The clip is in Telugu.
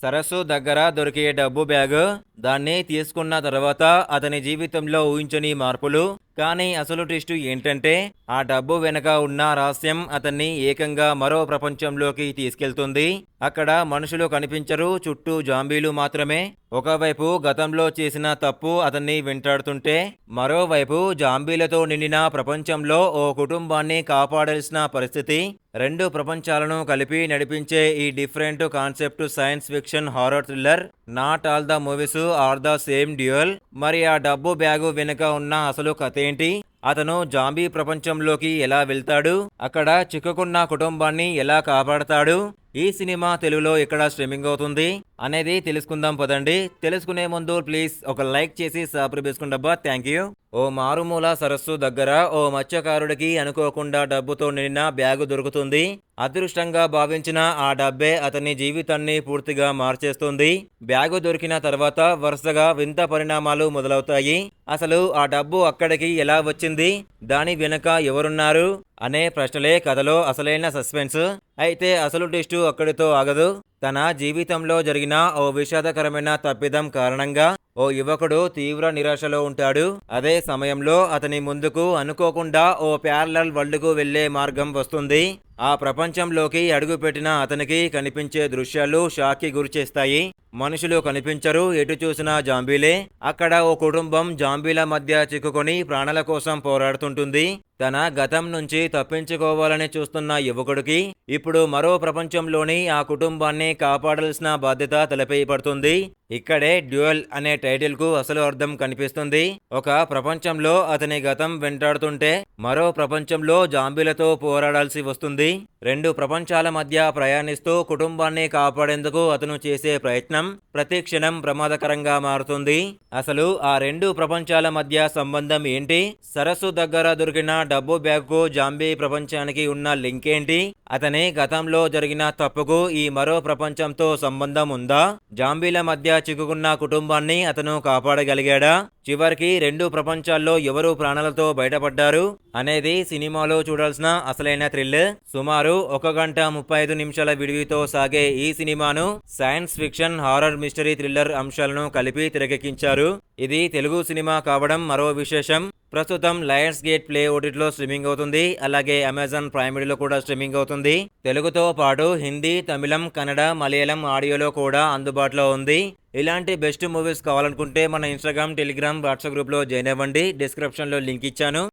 సరస్సు దగ్గర దొరికే డబ్బు బ్యాగు దాన్ని తీసుకున్న తర్వాత అతని జీవితంలో ఊహించని మార్పులు. కానీ అసలు ట్విస్ట్ ఏంటంటే ఆ డబ్బు వెనక ఉన్న రహస్యం అతన్ని ఏకంగా మరో ప్రపంచంలోకి తీసుకెళ్తుంది. అక్కడ మనుషులు కనిపించరు, చుట్టూ జాంబీలు మాత్రమే. ఒకవైపు గతంలో చేసిన తప్పు అతన్ని వెంటాడుతుంటే, మరోవైపు జాంబీలతో నిండిన ప్రపంచంలో ఓ కుటుంబాన్ని కాపాడాల్సిన పరిస్థితి. రెండు ప్రపంచాలను కలిపి నడిపించే ఈ different concept science fiction horror thriller. Not all the movies are the same dual. మరి ఆ డబ్బు బ్యాగు వెనుక ఉన్న అసలు కథేంటి? అతను జాంబీ ప్రపంచంలోకి ఎలా వెళ్తాడు? అక్కడ చిక్కుకున్న కుటుంబాన్ని ఎలా కాపాడతాడు? ఈ సినిమా తెలుగులో ఎక్కడ స్ట్రీమింగ్ అవుతుంది అనేది తెలుసుకుందాం పదండి. తెలుసుకునే ముందు ప్లీజ్ ఒక లైక్ చేసి సబ్స్క్రైబ్ చేసుకోండబ్బా. Thank you. ఓ మారుమూల సరస్సు దగ్గర ఓ మత్స్యకారుడికి అనుకోకుండా డబ్బుతో నిండిన బ్యాగు దొరుకుతుంది. అదృష్టంగా భావించిన ఆ డబ్బే అతని జీవితాన్ని పూర్తిగా మార్చేస్తుంది. బ్యాగు దొరికిన తర్వాత వరుసగా వింత పరిణామాలు మొదలవుతాయి. అసలు ఆ డబ్బు అక్కడికి ఎలా వచ్చింది? దాని వెనుక ఎవరున్నారు అనే ప్రశ్నలే కథలో అసలైన సస్పెన్స్. అయితే అసలు ట్విస్ట్ అక్కడితో ఆగదు. తన జీవితంలో జరిగిన ఓ విషాదకరమైన తప్పిదం కారణంగా ఓ యువకుడు తీవ్ర నిరాశలో ఉంటాడు. అదే సమయంలో అతని ముందుకు అనుకోకుండా ఓ ప్యారలల్ వరల్డ్కు వెళ్లే మార్గం వస్తుంది. ఆ ప్రపంచంలోకి అడుగుపెట్టిన అతనికి కనిపించే దృశ్యాలు షాక్కి గురిచేస్తాయి. మనుషులు కనిపించరు, ఎటు చూసినా జాంబీలే. అక్కడ ఓ కుటుంబం జాంబీల మధ్య చిక్కుకొని ప్రాణాల కోసం పోరాడుతుంటుంది. తన గతం నుంచి తప్పించుకోవాలని చూస్తున్న యువకుడికి ఇప్పుడు మరో ప్రపంచంలోని ఆ కుటుంబాన్ని కాపాడాల్సిన బాధ్యత తలపై పడుతుంది. ఇక్కడే డ్యూయల్ అనే టైటిల్ కు అసలు అర్థం కనిపిస్తుంది. ఒక ప్రపంచంలో అతని గతం వెంటాడుతుంటే మరో ప్రపంచంలో జాంబీలతో పోరాడాల్సి వస్తుంది. రెండు ప్రపంచాల మధ్య ప్రయాణిస్తూ కుటుంబాన్ని కాపాడేందుకు అతను చేసే ప్రయత్నం ప్రతి క్షణం ప్రమాదకరంగా మారుతుంది. అసలు ఆ రెండు ప్రపంచాల మధ్య సంబంధం ఏంటి? సరస్సు దగ్గర దొరికిన డబ్బు బ్యాగ్కు జాంబీ ప్రపంచానికి ఉన్న లింక్ ఏంటి? అతని గతంలో జరిగిన తప్పుకు ఈ మరో ప్రపంచంతో సంబంధం ఉందా? జాంబీల మధ్య చిక్కుకున్న కుటుంబాన్ని అతను కాపాడగలిగాడా? చివరికి రెండు ప్రపంచాల్లో ఎవరు ప్రాణాలతో బయటపడ్డారు అనేది సినిమాలో చూడాల్సిన అసలైన థ్రిల్లర్. సుమారు 1 గంట 35 నిమిషాల విడివితో సాగే ఈ సినిమాను science fiction, horror, mystery, thriller అంశాలను కలిపి తెరకెక్కించారు. ఇది తెలుగు సినిమా కావడం మరో విశేషం. ప్రస్తుతం లయన్స్ గేట్ ప్లే ఓటీటీలో స్ట్రీమింగ్ అవుతుంది. అలాగే అమెజాన్ ప్రైమ్ వీడియోలో కూడా స్ట్రీమింగ్ అవుతుంది. తెలుగుతో పాటు హిందీ, తమిళం, కన్నడ, మలయాళం ఆడియోలో కూడా అందుబాటులో ఉంది. ఇలాంటి బెస్ట్ మూవీస్ కావాలనుకుంటే మన ఇన్స్టాగ్రామ్, టెలిగ్రామ్, వాట్సాప్ గ్రూప్లో జాయిన్ అవ్వండి. డిస్క్రిప్షన్లో లింక్ ఇచ్చాను.